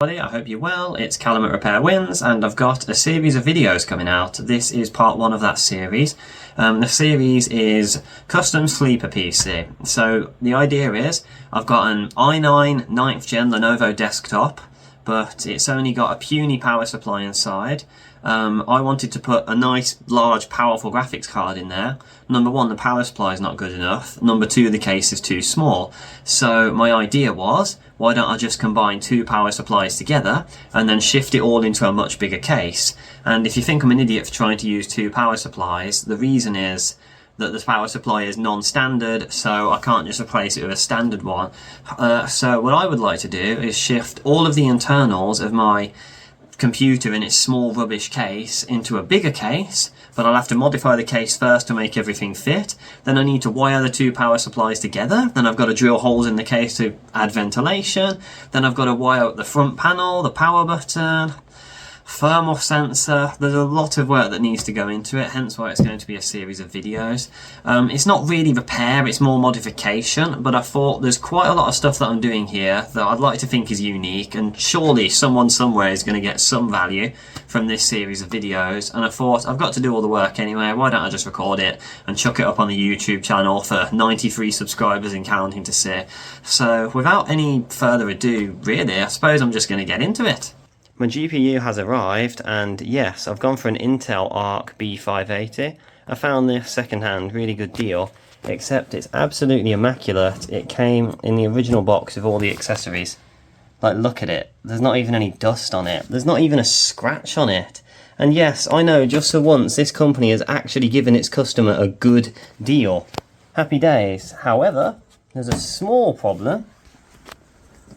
I hope you're well. It's Callum at Repair Wins, and I've got a series of videos coming out. This is part one of that series. The series is Custom Sleeper PC. So the idea is I've got an i9 9th gen Lenovo desktop, but it's only got a puny power supply inside. I wanted to put a nice, large, powerful graphics card in there. Number one, the power supply is not good enough. Number two, the case is too small. So my idea was, why don't I just combine two power supplies together and then shift it all into a much bigger case? And if you think I'm an idiot for trying to use two power supplies, the reason is that the power supply is non-standard, so I can't just replace it with a standard one. So what I would like to do is shift all of the internals of my computer in its small rubbish case into a bigger case, but I'll have to modify the case first to make everything fit. Then I need to wire the two power supplies together. Then I've got to drill holes in the case to add ventilation. Then I've got to wire up the front panel, the power button, thermal sensor. There's a lot of work that needs to go into it, hence why it's going to be a series of videos. It's not really repair, it's more modification, but I thought there's quite a lot of stuff that I'm doing here that I'd like to think is unique, and surely someone somewhere is going to get some value from this series of videos, and I thought I've got to do all the work anyway, why don't I just record it and chuck it up on the YouTube channel for 93 subscribers and counting to see. So without any further ado, really, I suppose I'm just going to get into it. My GPU has arrived, and yes, I've gone for an Intel Arc B580. I found this second-hand, really good deal, except it's absolutely immaculate. It came in the original box with all the accessories. Like, look at it. There's not even any dust on it. There's not even a scratch on it. And yes, I know, just for once, this company has actually given its customer a good deal. Happy days. However, there's a small problem.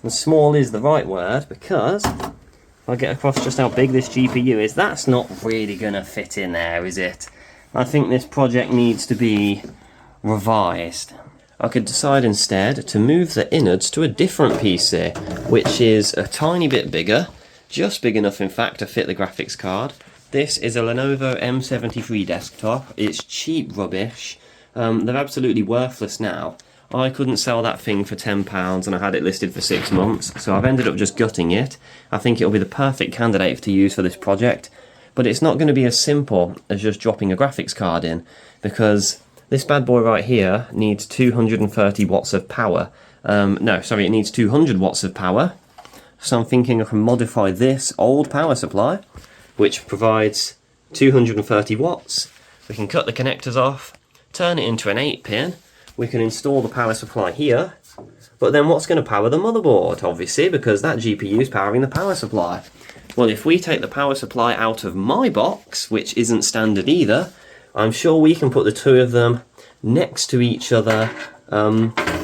And small is the right word, because I'll get across just how big this GPU is. That's not really going to fit in there, is it? I think this project needs to be revised. I could decide instead to move the innards to a different PC, which is a tiny bit bigger, just big enough in fact to fit the graphics card. This is a Lenovo M73 desktop. It's cheap rubbish. They're absolutely worthless now. I couldn't sell that thing for £10 and I had it listed for 6 months, so I've ended up just gutting it. I think it'll be the perfect candidate to use for this project, but it's not going to be as simple as just dropping a graphics card in, because this bad boy right here needs 230 watts of power. It needs 200 watts of power, so I'm thinking I can modify this old power supply, which provides 230 watts. We can cut the connectors off, turn it into an 8-pin, we can install the power supply here, but then what's going to power the motherboard? Obviously, because that GPU is powering the power supply. Well, if we take the power supply out of my box, which isn't standard either, I'm sure we can put the two of them next to each other,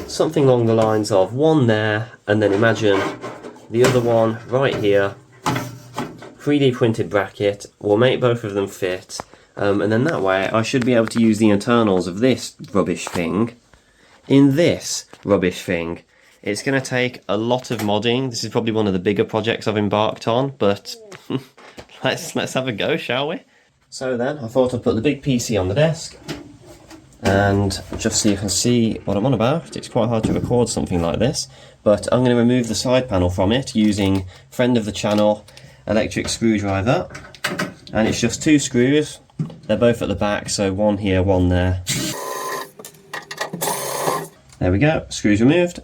something along the lines of one there, and then imagine the other one right here. 3D printed bracket will make both of them fit. And then that way I should be able to use the internals of this rubbish thing in this rubbish thing. It's going to take a lot of modding. This is probably one of the bigger projects I've embarked on, but let's have a go, shall we? So then, I thought I'd put the big PC on the desk, and just so you can see what I'm on about. It's quite hard to record something like this, but I'm going to remove the side panel from it using friend of the channel electric screwdriver, and it's just 2 screws. They're both at the back, so one here, one there. There we go, screws removed.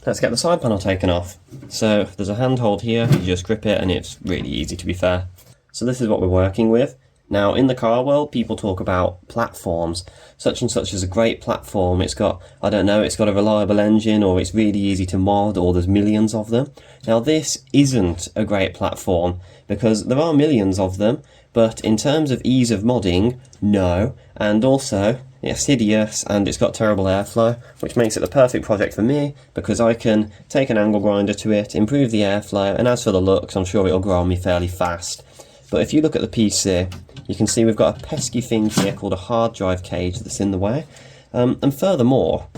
Let's get the side panel taken off. So there's a handhold here, you just grip it and it's really easy, to be fair. So this is what we're working with. Now in the car world, people talk about platforms. Such and such is a great platform. It's got, I don't know, it's got a reliable engine, or it's really easy to mod, or there's millions of them. Now this isn't a great platform, because there are millions of them, but in terms of ease of modding, no. And also, it's hideous and it's got terrible airflow, which makes it the perfect project for me, because I can take an angle grinder to it, improve the airflow, and as for the looks, I'm sure it'll grow on me fairly fast. But if you look at the PC, you can see we've got a pesky thing here called a hard drive cage that's in the way. And furthermore,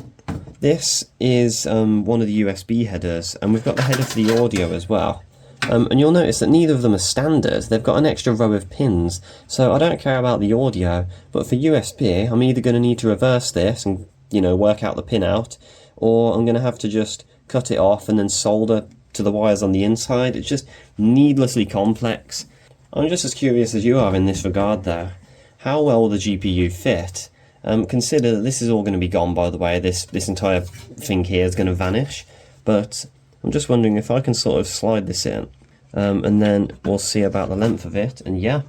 this is one of the USB headers, and we've got the header for the audio as well. And you'll notice that neither of them are standard. They've got an extra row of pins, so I don't care about the audio, but for USB, I'm either going to need to reverse this and, work out the pin out, or I'm going to have to just cut it off and then solder to the wires on the inside. It's just needlessly complex. I'm just as curious as you are in this regard though. How well will the GPU fit? Consider that this is all going to be gone, by the way. This entire thing here is going to vanish. But I'm just wondering if I can sort of slide this in. And then we'll see about the length of it. And yeah,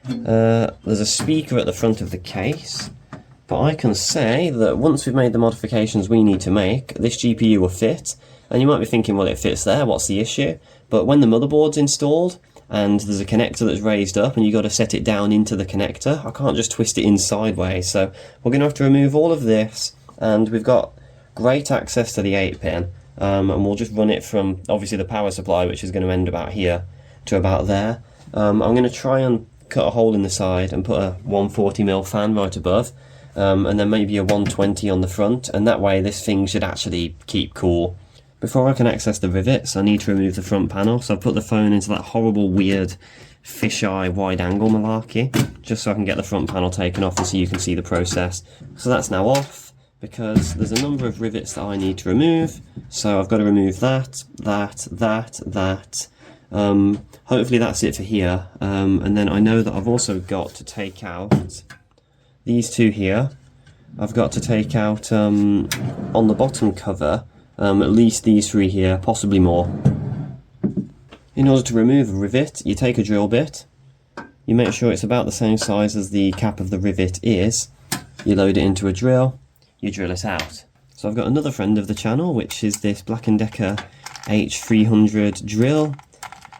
there's a speaker at the front of the case. But I can say that once we've made the modifications we need to make, this GPU will fit. And you might be thinking, well, it fits there, what's the issue? But when the motherboard's installed, and there's a connector that's raised up, and you've got to set it down into the connector, I can't just twist it in sideways. So we're going to have to remove all of this, and we've got great access to the 8-pin. And we'll just run it from, obviously, the power supply, which is going to end about here, to about there. I'm going to try and cut a hole in the side and put a 140mm fan right above. And then maybe a 120 on the front, and that way this thing should actually keep cool. Before I can access the rivets, I need to remove the front panel, so I've put the phone into that horrible, weird, fisheye wide-angle malarkey, just so I can get the front panel taken off and so you can see the process. So that's now off, because there's a number of rivets that I need to remove, so I've got to remove that. Hopefully that's it for here, and then I know that I've also got to take out these two here. I've got to take out, on the bottom cover, at least these three here, possibly more. In order to remove a rivet, you take a drill bit, you make sure it's about the same size as the cap of the rivet is, you load it into a drill, you drill it out. So I've got another friend of the channel, which is this Black & Decker H300 drill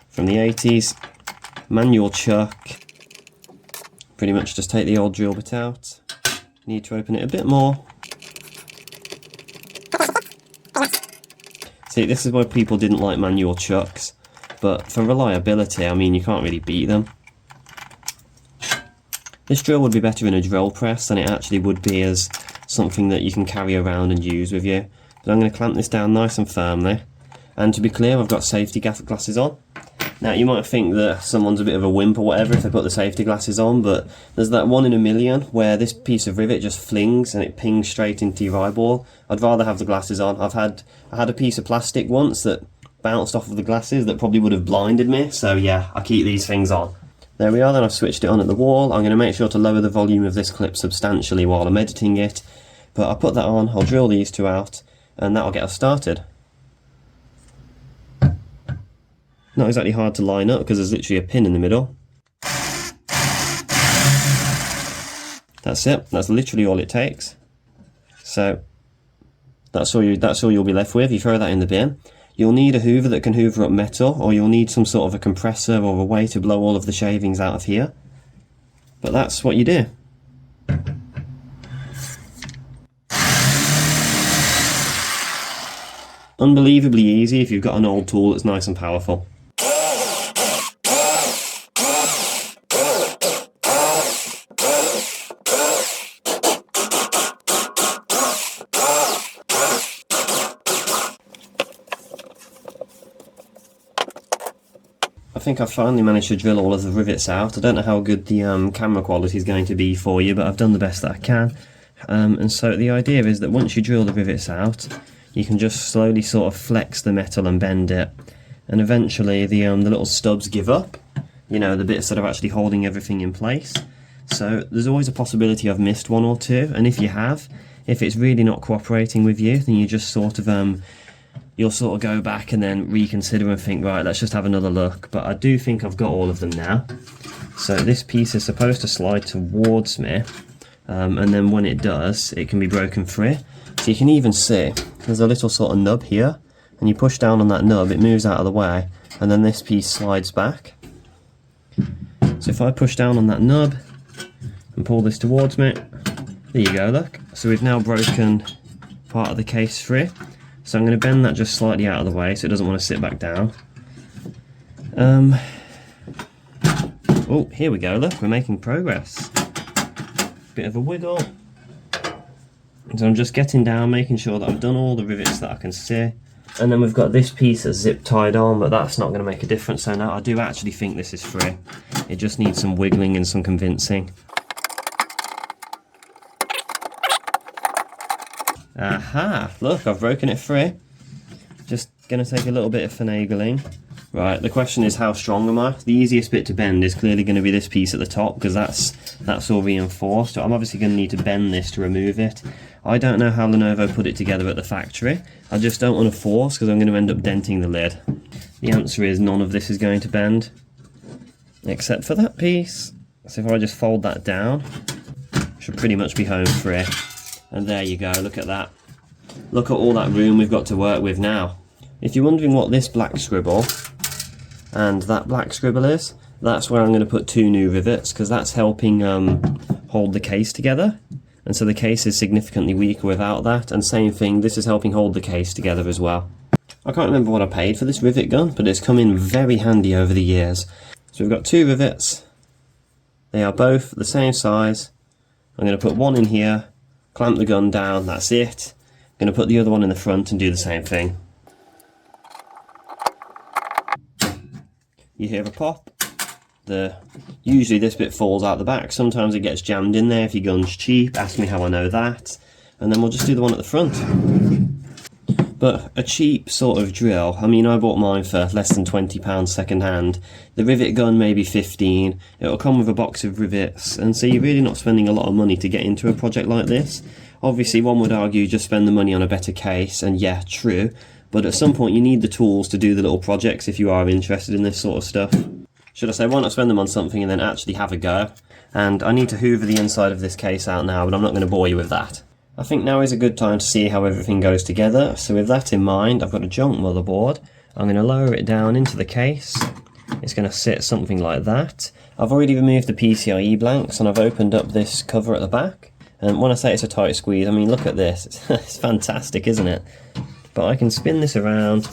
from the 80s, manual chuck. Pretty much just take the old drill bit out, need to open it a bit more. See, this is why people didn't like manual chucks, but for reliability, I mean, you can't really beat them. This drill would be better in a drill press than it actually would be as something that you can carry around and use with you. But I'm going to clamp this down nice and firmly, and to be clear, I've got safety glasses on. Now, you might think that someone's a bit of a wimp or whatever if they put the safety glasses on, but there's that 1 in a million where this piece of rivet just flings and it pings straight into your eyeball. I'd rather have the glasses on. I had a piece of plastic once that bounced off of the glasses that probably would have blinded me, so yeah, I keep these things on. There we are, then I've switched it on at the wall. I'm going to make sure to lower the volume of this clip substantially while I'm editing it, but I'll put that on, I'll drill these two out, and that'll get us started. Not exactly hard to line up because there's literally a pin in the middle. That's it. That's literally all it takes. So that's all you'll be left with. You throw that in the bin. You'll need a hoover that can hoover up metal, or you'll need some sort of a compressor or a way to blow all of the shavings out of here. But that's what you do. Unbelievably easy if you've got an old tool that's nice and powerful. I think I've finally managed to drill all of the rivets out. I don't know how good the camera quality is going to be for you, but I've done the best that I can. And so the idea is that once you drill the rivets out, you can just slowly sort of flex the metal and bend it, and eventually the little stubs give up, you know, the bits that are actually holding everything in place. So there's always a possibility I've missed one or two, and if you have, if it's really not cooperating with you, then you just sort of you'll sort of go back and then reconsider and think, right, let's just have another look. But I do think I've got all of them now. So this piece is supposed to slide towards me, and then when it does, it can be broken free. So you can even see there's a little sort of nub here, and you push down on that nub, it moves out of the way, and then this piece slides back. So if I push down on that nub and pull this towards me, there you go, look. So we've now broken part of the case free. So I'm going to bend that just slightly out of the way so it doesn't want to sit back down. Oh, here we go, look, we're making progress. Bit of a wiggle. So I'm just getting down, making sure that I've done all the rivets that I can see. And then we've got this piece that's zip tied on, but that's not going to make a difference. So now I do actually think this is free. It just needs some wiggling and some convincing. Aha, look, I've broken it free. Just going to take a little bit of finagling. Right, the question is how strong am I? The easiest bit to bend is clearly going to be this piece at the top because that's all reinforced. So I'm obviously going to need to bend this to remove it. I don't know how Lenovo put it together at the factory. I just don't want to force because I'm going to end up denting the lid. The answer is none of this is going to bend except for that piece. So if I just fold that down, should pretty much be home free. And there you go, look at that. Look at all that room we've got to work with now. If you're wondering what this black scribble and that black scribble is, that's where I'm going to put 2 new rivets because that's helping hold the case together. And so the case is significantly weaker without that. And same thing, this is helping hold the case together as well. I can't remember what I paid for this rivet gun, but it's come in very handy over the years. So we've got 2 rivets. They are both the same size. I'm going to put one in here, clamp the gun down, that's it. I'm going to put the other one in the front and do the same thing. You hear a pop. Usually this bit falls out the back. Sometimes it gets jammed in there if your gun's cheap. Ask me how I know that. And then we'll just do the one at the front. But a cheap sort of drill, I mean, I bought mine for less than £20 second hand. The rivet gun maybe 15. It'll come with a box of rivets, and so you're really not spending a lot of money to get into a project like this. Obviously one would argue just spend the money on a better case, and yeah, true, but at some point you need the tools to do the little projects if you are interested in this sort of stuff. Should I say, why not spend them on something and then actually have a go? And I need to hoover the inside of this case out now, but I'm not going to bore you with that. I think now is a good time to see how everything goes together. So with that in mind, I've got a junk motherboard. I'm going to lower it down into the case. It's going to sit something like that. I've already removed the PCIe blanks and I've opened up this cover at the back. And when I say it's a tight squeeze, I mean look at this. It's fantastic, isn't it? But I can spin this around,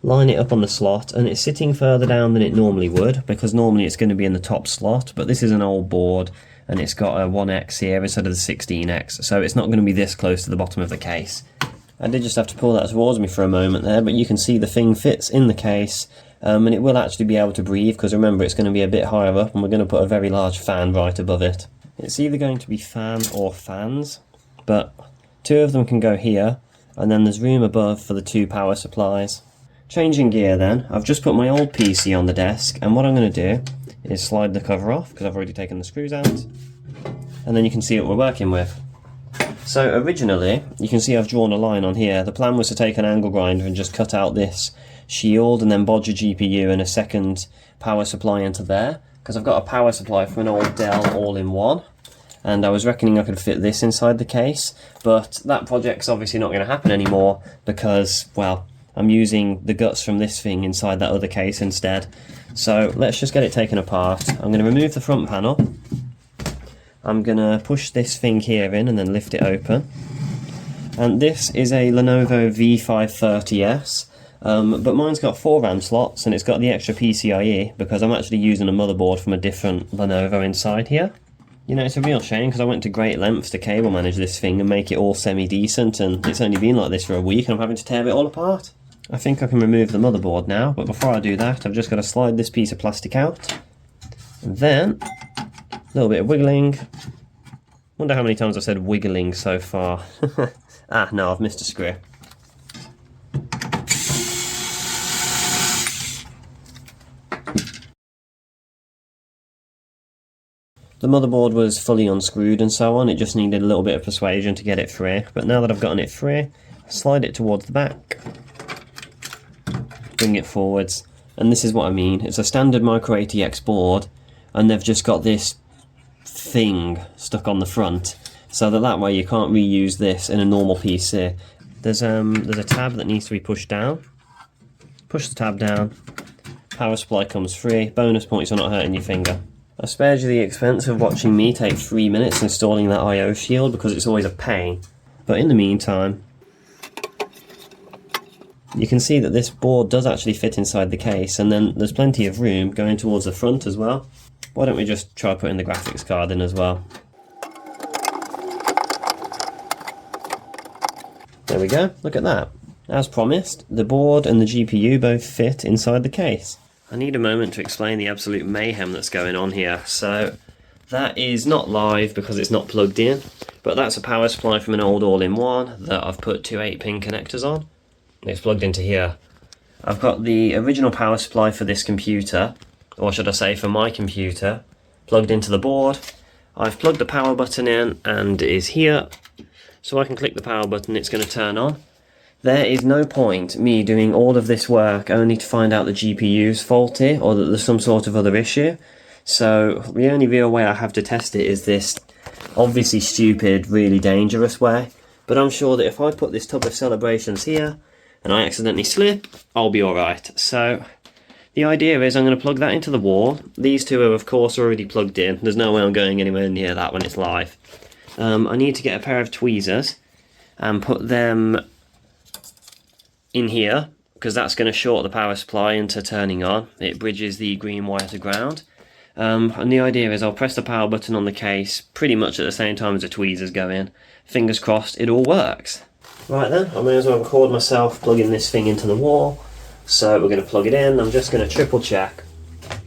line it up on the slot, and it's sitting further down than it normally would, because normally it's going to be in the top slot, but this is an old board and it's got a 1X here instead of the 16X, so it's not going to be this close to the bottom of the case. I did just have to pull that towards me for a moment there, but you can see the thing fits in the case, and it will actually be able to breathe, because remember it's going to be a bit higher up and we're going to put a very large fan right above it. It's either going to be fan or fans, but 2 of them can go here, and then there's room above for the 2 power supplies. Changing gear then, I've just put my old PC on the desk, and what I'm going to do is slide the cover off, because I've already taken the screws out, and then you can see what we're working with. So originally, you can see I've drawn a line on here. The plan was to take an angle grinder and just cut out this shield and then bodge a GPU and a second power supply into there, because I've got a power supply from an old Dell all-in-one, and I was reckoning I could fit this inside the case, but that project's obviously not going to happen anymore because, well, I'm using the guts from this thing inside that other case instead. So let's just get it taken apart. I'm going to remove the front panel. I'm going to push this thing here in and then lift it open. And this is a Lenovo V530S, but mine's got 4 RAM slots and it's got the extra PCIe because I'm actually using a motherboard from a different Lenovo inside here. You know, it's a real shame because I went to great lengths to cable manage this thing and make it all semi-decent, and it's only been like this for a week and I'm having to tear it all apart. I think I can remove the motherboard now, but before I do that, I've just got to slide this piece of plastic out. And then, a little bit of wiggling. Wonder how many times I've said wiggling so far. Ah, no, I've missed a screw. The motherboard was fully unscrewed and so on, it just needed a little bit of persuasion to get it free. But now that I've gotten it free, I slide it towards the back. Bring it forwards, and this is what I mean. It's a standard micro ATX board, and they've just got this thing stuck on the front, so that way you can't reuse this in a normal PC. There's a tab that needs to be pushed down. Push the tab down. Power supply comes free. Bonus points are not hurting your finger. I spared you the expense of watching me take 3 minutes installing that I/O shield because it's always a pain. But in the meantime, you can see that this board does actually fit inside the case, and then there's plenty of room going towards the front as well. Why don't we just try putting the graphics card in as well? There we go, look at that. As promised, the board and the GPU both fit inside the case. I need a moment to explain the absolute mayhem that's going on here. So that is not live because it's not plugged in, but that's a power supply from an old all-in-one that I've put 2 8-pin connectors on. It's plugged into here. I've got the original power supply for this computer, or should I say for my computer, plugged into the board. I've plugged the power button in and it is here, so I can click the power button, it's going to turn on. There is no point me doing all of this work only to find out the GPU's faulty or that there's some sort of other issue. So the only real way I have to test it is this obviously stupid, really dangerous way. But I'm sure that if I put this tub of celebrations here and I accidentally slip, I'll be alright. So the idea is I'm going to plug that into the wall. These two are of course already plugged in. There's no way I'm going anywhere near that when it's live. I need to get a pair of tweezers and put them in here, because that's going to short the power supply into turning on. It bridges the green wire to ground. And the idea is I'll press the power button on the case pretty much at the same time as the tweezers go in. Fingers crossed it all works. Right then, I may as well record myself plugging this thing into the wall. So we're going to plug it in. I'm just going to triple check.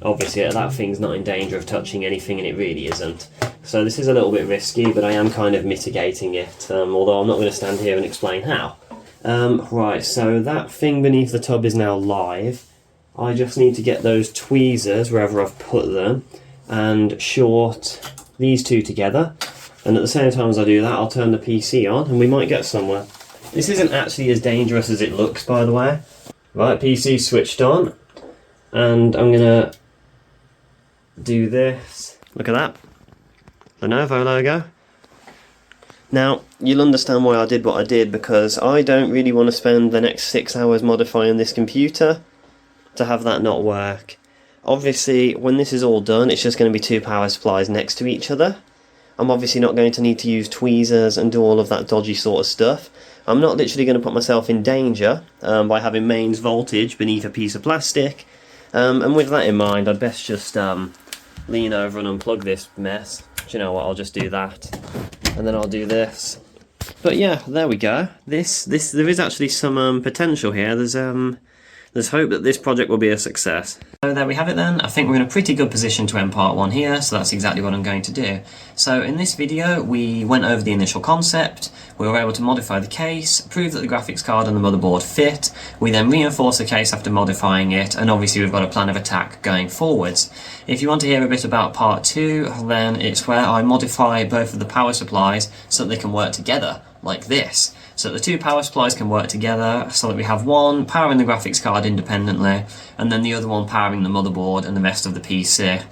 Obviously that thing's not in danger of touching anything, and it really isn't. So this is a little bit risky, but I am kind of mitigating it, although I'm not going to stand here and explain how. Right, so that thing beneath the tub is now live. I just need to get those tweezers wherever I've put them and short these two together. And at the same time as I do that, I'll turn the PC on and we might get somewhere. This isn't actually as dangerous as it looks, by the way. Right, PC switched on, and I'm gonna do this. Look at that. Lenovo logo. Now, you'll understand why I did what I did, because I don't really want to spend the next 6 hours modifying this computer to have that not work. Obviously, when this is all done, it's just going to be two power supplies next to each other. I'm obviously not going to need to use tweezers and do all of that dodgy sort of stuff. I'm not literally going to put myself in danger by having mains voltage beneath a piece of plastic. And with that in mind, I'd best just lean over and unplug this mess. Do you know what, I'll just do that. And then I'll do this. But yeah, there we go. There is actually some potential here. There's hope that this project will be a success. So there we have it then. I think we're in a pretty good position to end part one here, so that's exactly what I'm going to do. So in this video, we went over the initial concept, we were able to modify the case, prove that the graphics card and the motherboard fit, we then reinforced the case after modifying it, and obviously we've got a plan of attack going forwards. If you want to hear a bit about part two, then it's where I modify both of the power supplies so that they can work together, like this. So the two power supplies can work together so that we have one powering the graphics card independently and then the other one powering the motherboard and the rest of the PC.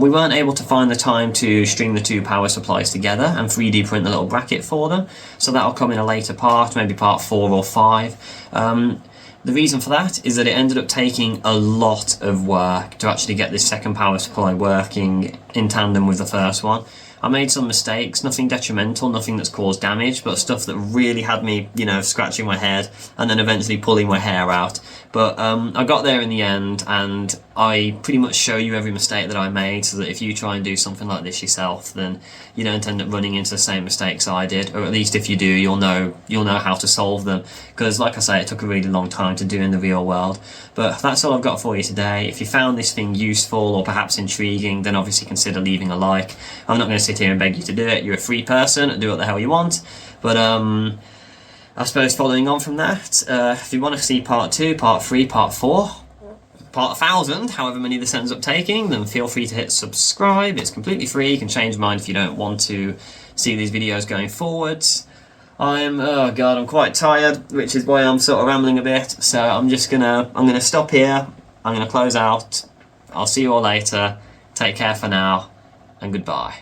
We weren't able to find the time to string the two power supplies together and 3D print the little bracket for them, so that'll come in a later part, maybe part 4 or 5. The reason for that is that it ended up taking a lot of work to actually get this second power supply working in tandem with the first one. I made some mistakes, nothing detrimental, nothing that's caused damage, but stuff that really had me, scratching my head and then eventually pulling my hair out. But I got there in the end, and I pretty much show you every mistake that I made, so that if you try and do something like this yourself, then you don't end up running into the same mistakes I did, or at least if you do, you'll know how to solve them. Because like I say, it took a really long time to do in the real world. But that's all I've got for you today. If you found this thing useful or perhaps intriguing, then obviously consider leaving a like. I'm not going to sit here and beg you to do it. You're a free person, do what the hell you want. But I suppose following on from that, if you want to see part 2, part 3, part 4, part 1000, however many this ends up taking, then feel free to hit subscribe. It's completely free. You can change your mind if you don't want to see these videos going forwards. I'm quite tired, which is why I'm sort of rambling a bit. So I'm gonna stop here. I'm gonna close out. I'll see you all later. Take care for now, and goodbye.